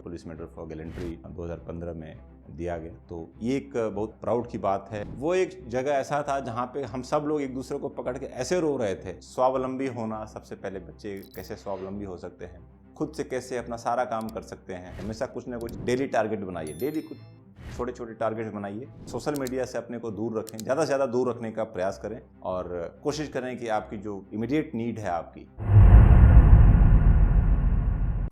Police medal for gallantry 2015 में दिया गया। तो ये एक बहुत प्राउड की बात है। वो एक जगह ऐसा था जहाँ पे हम सब लोग एक दूसरे को पकड़ के ऐसे रो रहे थे। स्वावलंबी होना, सबसे पहले बच्चे कैसे स्वावलंबी हो सकते हैं, खुद से कैसे अपना सारा काम कर सकते हैं। हमेशा कुछ ना कुछ डेली टारगेट बनाइए, डेली कुछ छोटे छोटे टारगेट बनाइए। सोशल मीडिया से अपने को दूर रखें, ज़्यादा से ज़्यादा दूर रखने का प्रयास करें और कोशिश करें कि आपकी जो इमीडिएट नीड है आपकी।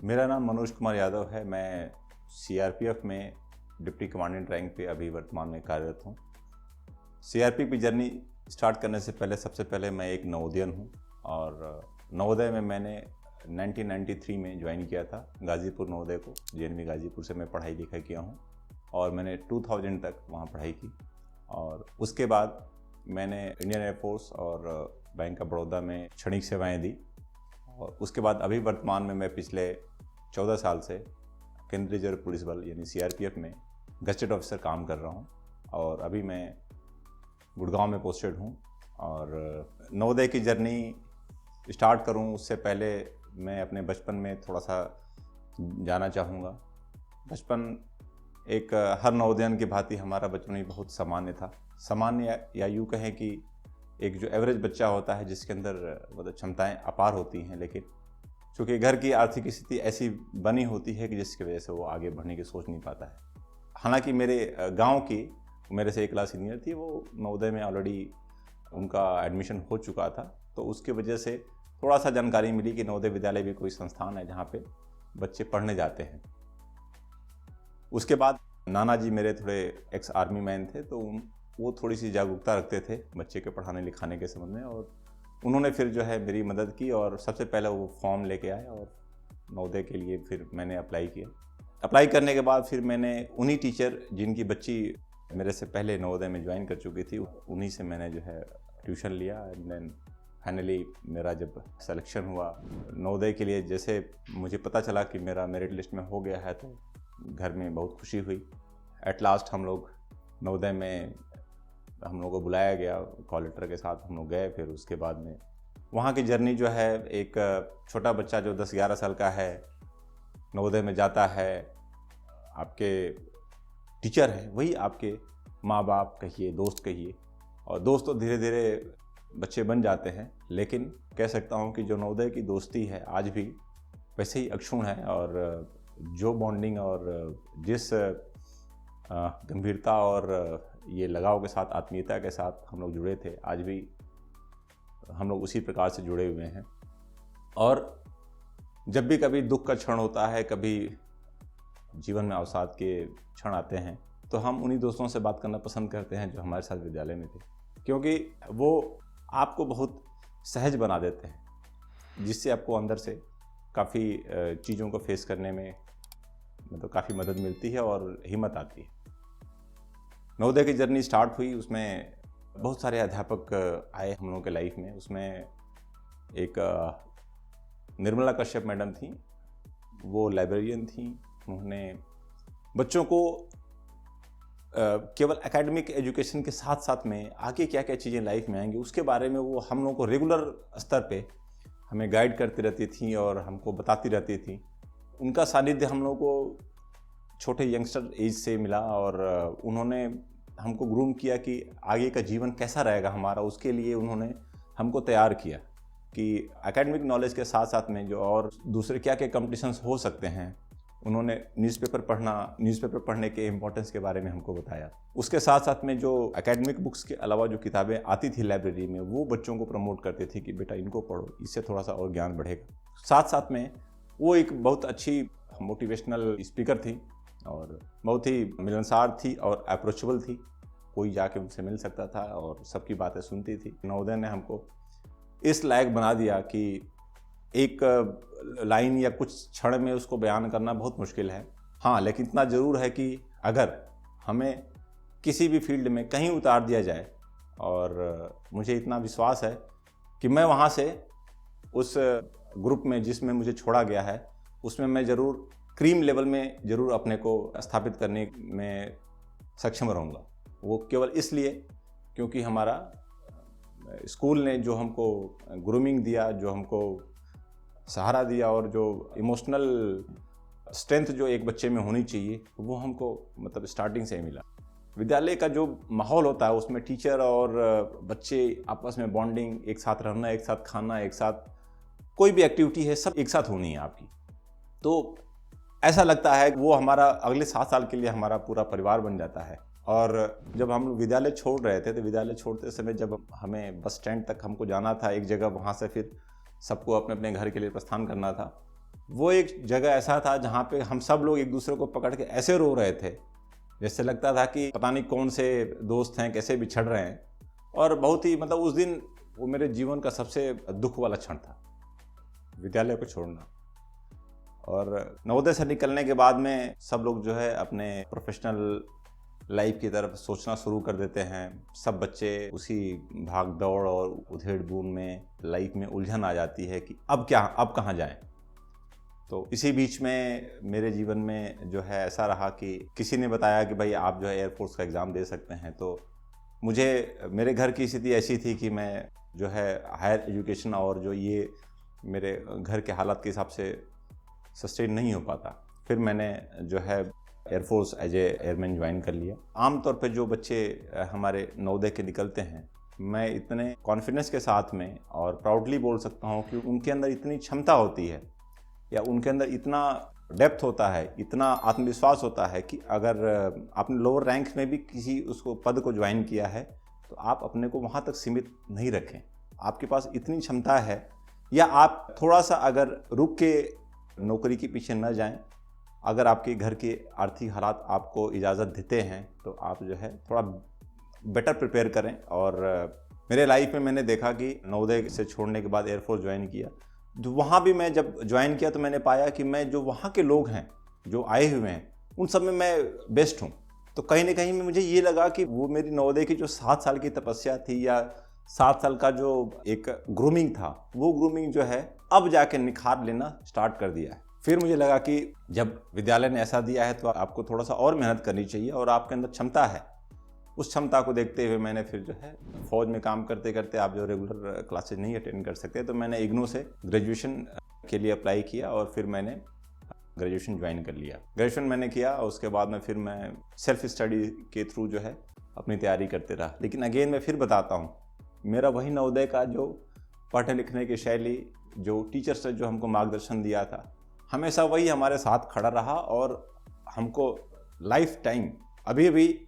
मेरा नाम मनोज कुमार यादव है। मैं सीआरपीएफ में डिप्टी कमांडेंट रैंक पे अभी वर्तमान में कार्यरत हूँ। सीआरपीएफ की जर्नी स्टार्ट करने से पहले सबसे पहले मैं एक नवोदयन हूँ और नवोदय में मैंने 1993 में ज्वाइन किया था गाज़ीपुर नवोदय को। जेएनवी गाज़ीपुर से मैं पढ़ाई लिखाई किया हूँ और मैंने 2000 तक वहाँ पढ़ाई की और उसके बाद मैंने इंडियन एयरफोर्स और बैंक ऑफ बड़ौदा में क्षणिक सेवाएं दी और उसके बाद अभी वर्तमान में मैं पिछले 14 साल से केंद्रीय रिजर्व पुलिस बल यानी सीआरपीएफ में गस्टेड ऑफिसर काम कर रहा हूँ और अभी मैं गुड़गांव में पोस्टेड हूँ। और नवोदय की जर्नी स्टार्ट करूँ उससे पहले मैं अपने बचपन में थोड़ा सा जाना चाहूँगा। बचपन एक हर नवोदयन की भांति हमारा बचपन भी बहुत सामान्य था। सामान्य या यूँ कहें कि एक जो एवरेज बच्चा होता है जिसके अंदर मतलब क्षमताएं अपार होती हैं, लेकिन चूँकि घर की आर्थिक स्थिति ऐसी बनी होती है कि जिसकी वजह से वो आगे बढ़ने की सोच नहीं पाता है। हालांकि मेरे गांव की मेरे से एक क्लास सीनियर थी, वो नवोदय में ऑलरेडी उनका एडमिशन हो चुका था, तो उसकी वजह से थोड़ा सा जानकारी मिली कि नवोदय विद्यालय भी कोई संस्थान है जहाँ पे बच्चे पढ़ने जाते हैं। उसके बाद नाना जी मेरे थोड़े एक्स आर्मी मैन थे, तो वो थोड़ी सी जागरूकता रखते थे बच्चे के पढ़ाने लिखाने के संबंध में और उन्होंने फिर जो है मेरी मदद की और सबसे पहले वो फॉर्म लेके आए और नवोदय के लिए फिर मैंने अप्लाई किया। अप्लाई करने के बाद फिर मैंने उन्हीं टीचर जिनकी बच्ची मेरे से पहले नवोदय में ज्वाइन कर चुकी थी, उन्हीं से मैंने जो है ट्यूशन लिया एंड देन फाइनली मेरा जब सिलेक्शन हुआ नवोदय के लिए, जैसे मुझे पता चला कि मेरा मेरिट लिस्ट में हो गया है तो घर में बहुत खुशी हुई। एट लास्ट हम लोग नवोदय में हम लोगों को बुलाया गया, कॉल लेटर के साथ हम लोग गए। फिर उसके बाद में वहाँ की जर्नी जो है, एक छोटा बच्चा जो 10-11 साल का है नवोदय में जाता है, आपके टीचर हैं वही आपके माँ बाप कहिए, दोस्त कहिए, और दोस्त तो धीरे धीरे बच्चे बन जाते हैं, लेकिन कह सकता हूँ कि जो नवोदय की दोस्ती है आज भी वैसे ही अक्षुण्ण है और जो बॉन्डिंग और जिस गंभीरता और ये लगाव के साथ, आत्मीयता के साथ हम लोग जुड़े थे, आज भी हम लोग उसी प्रकार से जुड़े हुए हैं। और जब भी कभी दुख का क्षण होता है, कभी जीवन में अवसाद के क्षण आते हैं, तो हम उन्हीं दोस्तों से बात करना पसंद करते हैं जो हमारे साथ विद्यालय में थे, क्योंकि वो आपको बहुत सहज बना देते हैं, जिससे आपको अंदर से काफ़ी चीज़ों को फेस करने में मतलब काफ़ी मदद मिलती है और हिम्मत आती है। नवोदय की जर्नी स्टार्ट हुई, उसमें बहुत सारे अध्यापक आए हम लोगों के लाइफ में। उसमें एक निर्मला कश्यप मैडम थी, वो लाइब्रेरियन थी। उन्होंने बच्चों को केवल एकेडमिक एजुकेशन के साथ साथ में आगे क्या क्या चीज़ें लाइफ में आएंगी उसके बारे में वो हम लोगों को रेगुलर स्तर पे हमें गाइड करती रहती थी और हमको बताती रहती थी। उनका सानिध्य हम लोगों को छोटे यंगस्टर एज से मिला और उन्होंने हमको ग्रूम किया कि आगे का जीवन कैसा रहेगा हमारा। उसके लिए उन्होंने हमको तैयार किया कि एकेडमिक नॉलेज के साथ साथ में जो और दूसरे क्या क्या कॉम्पिटिशन्स हो सकते हैं। उन्होंने न्यूज़पेपर पढ़ने के इम्पोर्टेंस के बारे में हमको बताया। उसके साथ साथ में जो एकेडमिक बुक्स के अलावा जो किताबें आती थी लाइब्रेरी में, वो बच्चों को प्रमोट करते थे कि बेटा इनको पढ़ो, इससे थोड़ा सा और ज्ञान बढ़ेगा। साथ साथ में वो एक बहुत अच्छी मोटिवेशनल स्पीकर थी और बहुत ही मिलनसार थी और अप्रोचेबल थी। कोई जाके उनसे मिल सकता था और सबकी बातें सुनती थी। नवोदय ने हमको इस लायक बना दिया कि एक लाइन या कुछ क्षण में उसको बयान करना बहुत मुश्किल है। हाँ, लेकिन इतना ज़रूर है कि अगर हमें किसी भी फील्ड में कहीं उतार दिया जाए, और मुझे इतना विश्वास है कि मैं वहाँ से उस ग्रुप में जिसमें मुझे छोड़ा गया है उसमें मैं ज़रूर क्रीम लेवल में ज़रूर अपने को स्थापित करने में सक्षम रहूँगा। वो केवल इसलिए क्योंकि हमारा स्कूल ने जो हमको ग्रूमिंग दिया, जो हमको सहारा दिया और जो इमोशनल स्ट्रेंथ जो एक बच्चे में होनी चाहिए वो हमको मतलब स्टार्टिंग से ही मिला। विद्यालय का जो माहौल होता है उसमें टीचर और बच्चे आपस में बॉन्डिंग, एक साथ रहना, एक साथ खाना, एक साथ कोई भी एक्टिविटी है, सब एक साथ होनी है आपकी। तो ऐसा लगता है वो हमारा अगले 7 साल के लिए हमारा पूरा परिवार बन जाता है। और जब हम विद्यालय छोड़ रहे थे तो विद्यालय छोड़ते समय जब हमें बस स्टैंड तक हमको जाना था एक जगह, वहाँ से फिर सबको अपने अपने घर के लिए प्रस्थान करना था, वो एक जगह ऐसा था जहाँ पे हम सब लोग एक दूसरे को पकड़ के ऐसे रो रहे थे जैसे लगता था कि पता नहीं कौन से दोस्त हैं, कैसे बिछड़ रहे हैं। और बहुत ही मतलब उस दिन वो मेरे जीवन का सबसे दुख वाला क्षण था, विद्यालय को छोड़ना। और नवोदय से निकलने के बाद में सब लोग जो है अपने प्रोफेशनल लाइफ की तरफ सोचना शुरू कर देते हैं। सब बच्चे उसी भाग दौड़ और उधेड़ बुन में लाइफ में उलझन आ जाती है कि अब क्या, अब कहाँ जाएं। तो इसी बीच में मेरे जीवन में जो है ऐसा रहा कि किसी ने बताया कि भाई आप जो है एयरफोर्स का एग्ज़ाम दे सकते हैं। तो मुझे, मेरे घर की स्थिति ऐसी थी कि मैं जो है हायर एजुकेशन और जो ये मेरे घर के हालात के हिसाब से सस्टेन नहीं हो पाता। फिर मैंने जो है air force as a airman join कर लिया। आमतौर पे जो बच्चे हमारे नवोदय के निकलते हैं, मैं इतने कॉन्फिडेंस के साथ में और प्राउडली बोल सकता हूँ कि उनके अंदर इतनी क्षमता होती है या उनके अंदर इतना डेप्थ होता है, इतना आत्मविश्वास होता है कि अगर आपने लोअर रैंक में भी किसी उसको पद को ज्वाइन किया है तो आप अपने को वहाँ तक सीमित नहीं रखें। आपके पास इतनी क्षमता है, या आप थोड़ा सा अगर रुक के नौकरी के पीछे न जाएं, अगर आपके घर के आर्थिक हालात आपको इजाज़त देते हैं तो आप जो है थोड़ा बेटर प्रिपेयर करें। और मेरे लाइफ में मैंने देखा कि नवोदय से छोड़ने के बाद एयरफोर्स ज्वाइन किया, तो वहाँ भी मैं जब ज्वाइन किया तो मैंने पाया कि मैं जो वहाँ के लोग हैं जो आए हुए हैं उन सब में मैं बेस्ट हूँ। तो कहीं ना कहीं में मुझे ये लगा कि वो मेरी नवोदय की जो 7 साल की तपस्या थी या 7 साल का जो एक ग्रूमिंग था, वो ग्रूमिंग जो है अब जाके निखार लेना स्टार्ट कर दिया है। फिर मुझे लगा कि जब विद्यालय ने ऐसा दिया है तो आपको थोड़ा सा और मेहनत करनी चाहिए और आपके अंदर क्षमता है। उस क्षमता को देखते हुए मैंने फिर जो है फौज में काम करते करते आप जो रेगुलर क्लासेज नहीं अटेंड कर सकते, तो मैंने इग्नू से ग्रेजुएशन के लिए अप्लाई किया और फिर मैंने ग्रेजुएशन ज्वाइन कर लिया। ग्रेजुएशन मैंने किया और उसके बाद में फिर मैं सेल्फ स्टडी के थ्रू जो है अपनी तैयारी करते रहा। लेकिन अगेन मैं फिर बताता हूँ, मेरा वही नवोदय का जो पढ़ने लिखने की शैली, जो टीचर्स ने जो हमको मार्गदर्शन दिया था, हमेशा वही हमारे साथ खड़ा रहा। और हमको लाइफ टाइम अभी भी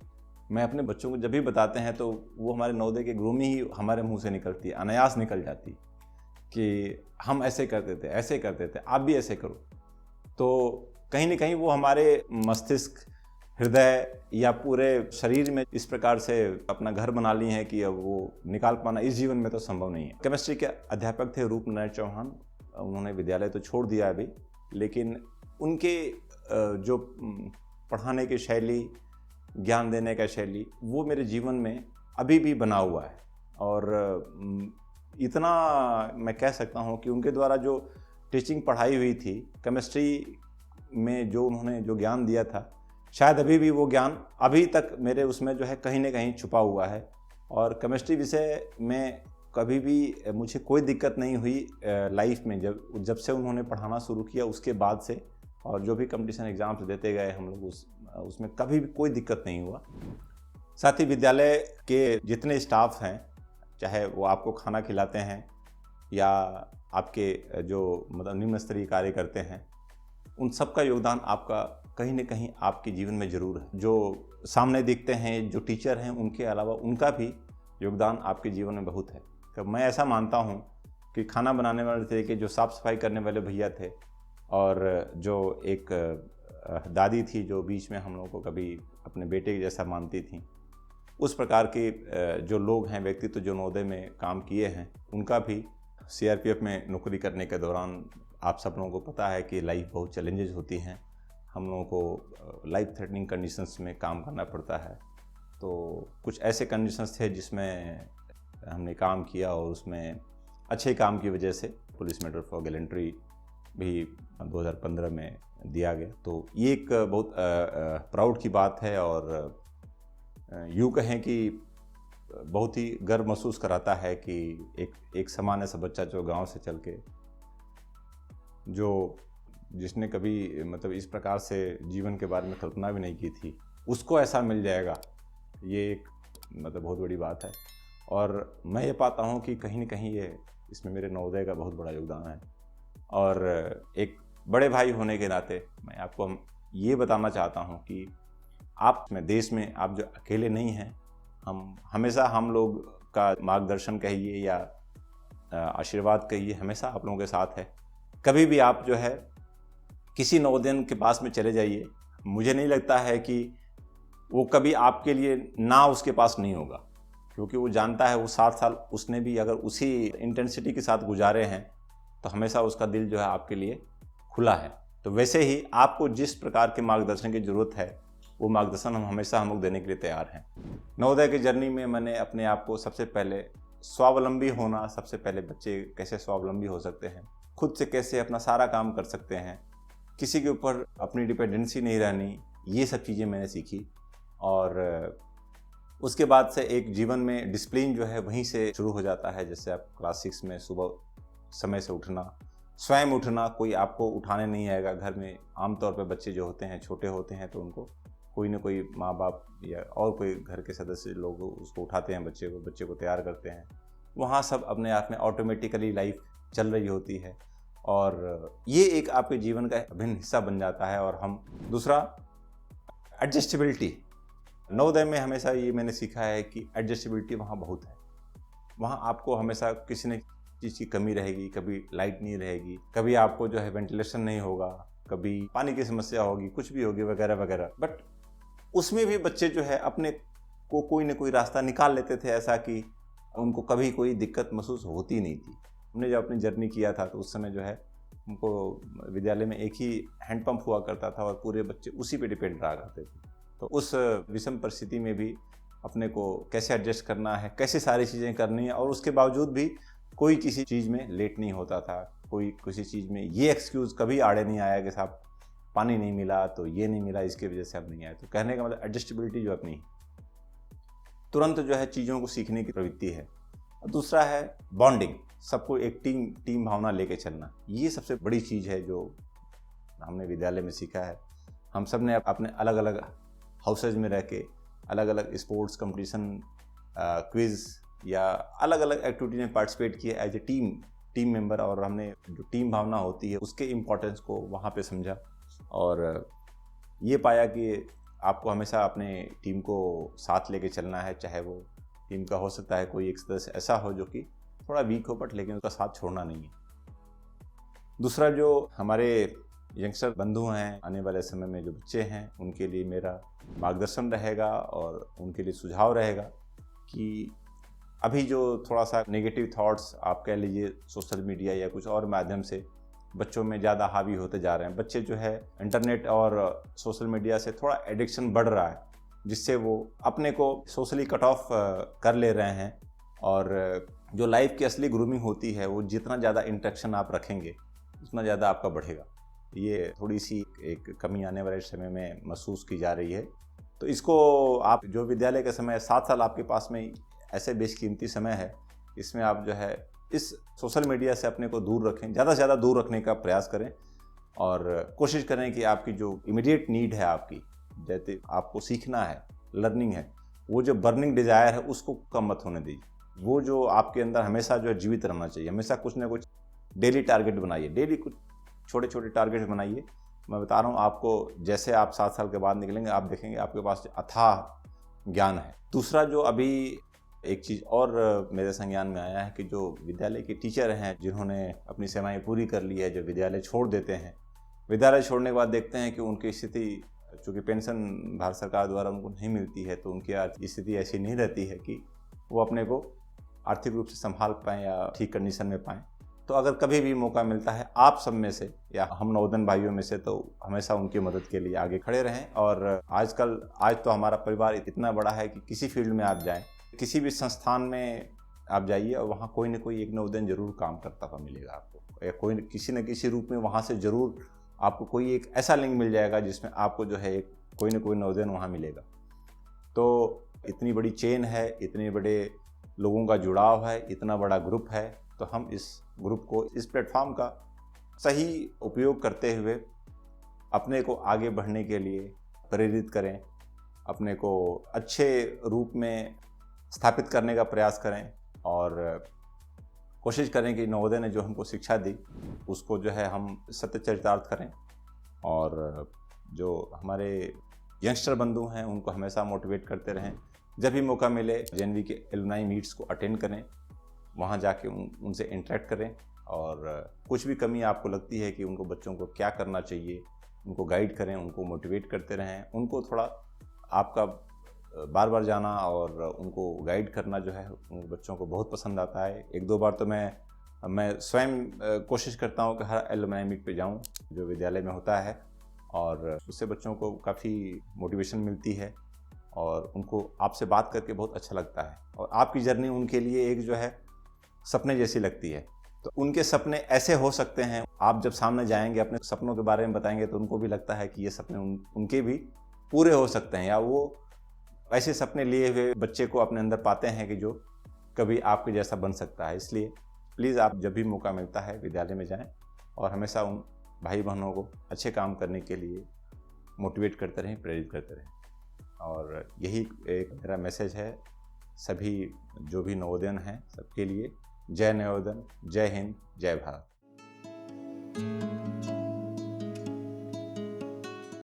मैं अपने बच्चों को जब भी बताते हैं तो वो हमारे नवोदय की ग्रूमिंग ही हमारे मुंह से निकलती है, अनायास निकल जाती कि हम ऐसे करते थे, ऐसे करते थे, आप भी ऐसे करो। तो कहीं ना कहीं वो हमारे मस्तिष्क, हृदय या पूरे शरीर में इस प्रकार से अपना घर बना लिए हैं कि अब वो निकाल पाना इस जीवन में तो संभव नहीं है। केमिस्ट्री के अध्यापक थे रूपनारायण चौहान, उन्होंने विद्यालय तो छोड़ दिया अभी, लेकिन उनके जो पढ़ाने की शैली, ज्ञान देने का शैली, वो मेरे जीवन में अभी भी बना हुआ है। और इतना मैं कह सकता हूँ कि उनके द्वारा जो टीचिंग पढ़ाई हुई थी केमिस्ट्री में, जो उन्होंने जो ज्ञान दिया था, शायद अभी भी वो ज्ञान अभी तक मेरे उसमें जो है कहीं ना कहीं छुपा हुआ है। और केमिस्ट्री विषय में कभी भी मुझे कोई दिक्कत नहीं हुई लाइफ में, जब से उन्होंने पढ़ाना शुरू किया उसके बाद से। और जो भी कंपटीशन एग्ज़ाम्स देते गए हम लोग उसमें कभी भी कोई दिक्कत नहीं हुआ। साथ ही विद्यालय के जितने स्टाफ हैं, चाहे वो आपको खाना खिलाते हैं या आपके जो मतलब निम्न स्तरीय कार्य करते हैं, उन सब का योगदान आपका कहीं ना कहीं आपके जीवन में ज़रूर है। जो सामने दिखते हैं, जो टीचर हैं, उनके अलावा उनका भी योगदान आपके जीवन में बहुत है। तो मैं ऐसा मानता हूँ कि खाना बनाने वाले थे, कि जो साफ़ सफाई करने वाले भैया थे, और जो एक दादी थी जो बीच में हम लोगों को कभी अपने बेटे के जैसा मानती थी, उस प्रकार के जो लोग हैं, व्यक्तित्व जो नवोदय में काम किए हैं, उनका भी सीआरपीएफ में नौकरी करने के दौरान आप सब लोगों को पता है कि लाइफ बहुत चैलेंजेस होती हैं। हम लोगों को लाइफ थ्रेटनिंग कंडीशंस में काम करना पड़ता है। तो कुछ ऐसे कंडीशंस थे जिसमें हमने काम किया और उसमें अच्छे काम की वजह से पुलिस मेडल फॉर गैलेंट्री भी 2015 में दिया गया। तो ये एक बहुत प्राउड की बात है और यूँ कहें कि बहुत ही गर्व महसूस कराता है कि एक सामान्य सा बच्चा जो गांव से चल के जो जिसने कभी मतलब इस प्रकार से जीवन के बारे में कल्पना भी नहीं की थी, उसको ऐसा मिल जाएगा, ये एक मतलब बहुत बड़ी बात है। और मैं ये पाता हूँ कि कहीं न कहीं ये इसमें मेरे नवोदय का बहुत बड़ा योगदान है। और एक बड़े भाई होने के नाते मैं आपको ये बताना चाहता हूँ कि आप में देश में आप जो अकेले नहीं हैं, हम हमेशा हम लोग का मार्गदर्शन कहिए या आशीर्वाद कहिए, हमेशा आप लोगों के साथ है। कभी भी आप जो है किसी नवोदयन के पास में चले जाइए, मुझे नहीं लगता है कि वो कभी आपके लिए ना उसके पास नहीं होगा, क्योंकि वो जानता है वो 7 साल उसने भी अगर उसी इंटेंसिटी के साथ गुजारे हैं तो हमेशा उसका दिल जो है आपके लिए खुला है। तो वैसे ही आपको जिस प्रकार के मार्गदर्शन की ज़रूरत है वो मार्गदर्शन हम लोग देने के लिए तैयार हैं। नवोदय की जर्नी में मैंने अपने आप को सबसे पहले स्वावलंबी होना, सबसे पहले बच्चे कैसे स्वावलंबी हो सकते हैं, खुद से कैसे अपना सारा काम कर सकते हैं, किसी के ऊपर अपनी डिपेंडेंसी नहीं रहनी, ये सब चीज़ें मैंने सीखी। और उसके बाद से एक जीवन में डिसिप्लिन जो है वहीं से शुरू हो जाता है। जैसे आप क्लास 6 में सुबह समय से उठना, स्वयं उठना, कोई आपको उठाने नहीं आएगा। घर में आमतौर पर बच्चे जो होते हैं छोटे होते हैं तो उनको कोई ना कोई माँ बाप या और कोई घर के सदस्य लोग उसको उठाते हैं, बच्चे को तैयार करते हैं। वहाँ सब अपने आप में ऑटोमेटिकली लाइफ चल रही होती है और ये एक आपके जीवन का अभिन्न हिस्सा बन जाता है। और हम दूसरा एडजस्टेबिलिटी, नवोदय में हमेशा ये मैंने सीखा है कि एडजस्टेबिलिटी वहाँ बहुत है। वहाँ आपको हमेशा किसी न चीज़ की कमी रहेगी, कभी लाइट नहीं रहेगी, कभी आपको जो है वेंटिलेशन नहीं होगा, कभी पानी की समस्या होगी, कुछ भी होगी वगैरह वगैरह। बट उसमें भी बच्चे जो है अपने को कोई ना कोई रास्ता निकाल लेते थे, ऐसा कि उनको कभी कोई दिक्कत महसूस होती नहीं थी। हमने जब अपनी जर्नी किया था तो उस समय जो है उनको विद्यालय में एक ही हैंडपंप हुआ करता था और पूरे बच्चे उसी पे डिपेंड रहा करते थे। तो उस विषम परिस्थिति में भी अपने को कैसे एडजस्ट करना है, कैसे सारी चीज़ें करनी है, और उसके बावजूद भी कोई किसी चीज़ में लेट नहीं होता था, कोई किसी चीज़ में ये एक्सक्यूज़ कभी आड़े नहीं आया कि साहब पानी नहीं मिला तो ये नहीं मिला, इसके वजह से अब नहीं आए। तो कहने का मतलब एडजस्टेबिलिटी जो अपनी तुरंत जो है चीज़ों को सीखने की प्रवृत्ति है। और दूसरा है बॉन्डिंग, सबको एक टीम भावना लेके चलना। ये सबसे बड़ी चीज़ है जो हमने विद्यालय में सीखा है। हम सब ने अपने अलग अलग हाउसेज में रह के अलग अलग स्पोर्ट्स कंपटीशन, क्विज़ या अलग अलग एक्टिविटी में पार्टिसिपेट किए एज ए टीम मेंबर, और हमने जो टीम भावना होती है उसके इम्पोर्टेंस को वहाँ पे समझा और ये पाया कि आपको हमेशा अपने टीम को साथ लेके चलना है। चाहे वो टीम का हो सकता है कोई एक सदस्य ऐसा हो जो कि थोड़ा वीक हो, बट लेकिन उसका साथ छोड़ना नहीं है। दूसरा, जो हमारे यंगस्टर बंधु हैं, आने वाले समय में जो बच्चे हैं, उनके लिए मेरा मार्गदर्शन रहेगा और उनके लिए सुझाव रहेगा कि अभी जो थोड़ा सा नेगेटिव थॉट्स आप कह लीजिए सोशल मीडिया या कुछ और माध्यम से बच्चों में ज़्यादा हावी होते जा रहे हैं। बच्चे जो है इंटरनेट और सोशल मीडिया से थोड़ा एडिक्शन बढ़ रहा है, जिससे वो अपने को सोशली कट ऑफ कर ले रहे हैं। और जो लाइफ की असली ग्रूमिंग होती है, वो जितना ज़्यादा इंटरेक्शन आप रखेंगे उतना ज़्यादा आपका बढ़ेगा। ये थोड़ी सी एक कमी आने वाले समय में महसूस की जा रही है। तो इसको आप जो विद्यालय का समय 7 साल आपके पास में ऐसे बेशकीमती समय है, इसमें आप जो है इस सोशल मीडिया से अपने को दूर रखें, ज़्यादा से ज़्यादा दूर रखने का प्रयास करें और कोशिश करें कि आपकी जो इमीडिएट नीड है, आपकी जैसे आपको सीखना है, लर्निंग है, वो जो बर्निंग डिज़ायर है उसको कम मत होने दीजिए। वो जो आपके अंदर हमेशा जो है जीवित रहना चाहिए। हमेशा कुछ ना कुछ डेली टारगेट बनाइए, डेली कुछ छोटे छोटे टारगेट बनाइए। मैं बता रहा हूँ आपको, जैसे आप 7 साल के बाद निकलेंगे आप देखेंगे आपके पास अथाह ज्ञान है। दूसरा, जो अभी एक चीज़ और मेरे संज्ञान में आया है कि जो विद्यालय के टीचर हैं जिन्होंने अपनी सेवाएं पूरी कर ली है, जो विद्यालय छोड़ देते हैं, विद्यालय छोड़ने के बाद देखते हैं कि उनकी स्थिति, चूँकि पेंशन भारत सरकार द्वारा उनको नहीं मिलती है, तो उनकी आर्थिक स्थिति ऐसी नहीं रहती है कि वो अपने को आर्थिक रूप से संभाल पाएँ या ठीक कंडीशन में पाएँ। तो अगर कभी भी मौका मिलता है आप सब में से या हम नवोदन भाइयों में से, तो हमेशा उनकी मदद के लिए आगे खड़े रहें। और आज तो हमारा परिवार इतना बड़ा है कि किसी फील्ड में आप जाएं, किसी भी संस्थान में आप जाइए और वहाँ कोई ना कोई एक नवोदन जरूर काम करता हुआ मिलेगा आपको, या कोई किसी न किसी रूप में वहाँ से जरूर आपको कोई एक ऐसा लिंक मिल जाएगा जिसमें आपको जो है एक कोई ना कोई नवोदन वहाँ मिलेगा। तो इतनी बड़ी चेन है, इतने बड़े लोगों का जुड़ाव है, इतना बड़ा ग्रुप है, तो हम इस ग्रुप को, इस प्लेटफॉर्म का सही उपयोग करते हुए अपने को आगे बढ़ने के लिए प्रेरित करें, अपने को अच्छे रूप में स्थापित करने का प्रयास करें और कोशिश करें कि नवोदय ने जो हमको शिक्षा दी उसको जो है हम सत्य चरितार्थ करें। और जो हमारे यंगस्टर बंधु हैं उनको हमेशा मोटिवेट करते रहें। जब भी मौका मिले जेएनवी के एलुमनाई मीट्स को अटेंड करें, वहाँ जाके उनसे इंटरेक्ट करें और कुछ भी कमी आपको लगती है कि उनको बच्चों को क्या करना चाहिए उनको गाइड करें, उनको मोटिवेट करते रहें। उनको थोड़ा आपका बार बार जाना और उनको गाइड करना जो है उन बच्चों को बहुत पसंद आता है। एक दो बार तो मैं स्वयं कोशिश करता हूँ कि हर एलुमनाई मीट पे जाऊँ जो विद्यालय में होता है, और उससे बच्चों को काफ़ी मोटिवेशन मिलती है और उनको आपसे बात करके बहुत अच्छा लगता है। और आपकी जर्नी उनके लिए एक जो है सपने जैसी लगती है। तो उनके सपने ऐसे हो सकते हैं, आप जब सामने जाएंगे अपने सपनों के बारे में बताएंगे तो उनको भी लगता है कि ये सपने उनके भी पूरे हो सकते हैं, या वो ऐसे सपने लिए हुए बच्चे को अपने अंदर पाते हैं कि जो कभी आपके जैसा बन सकता है। इसलिए प्लीज़ आप जब भी मौका मिलता है विद्यालय में जाएं और हमेशा उन भाई बहनों को अच्छे काम करने के लिए मोटिवेट करते रहें, प्रेरित करते रहें। और यही एक मेरा मैसेज है सभी जो भी नवोदयन हैं सबके लिए। जय नवोदय, जय हिंद, जय भारत।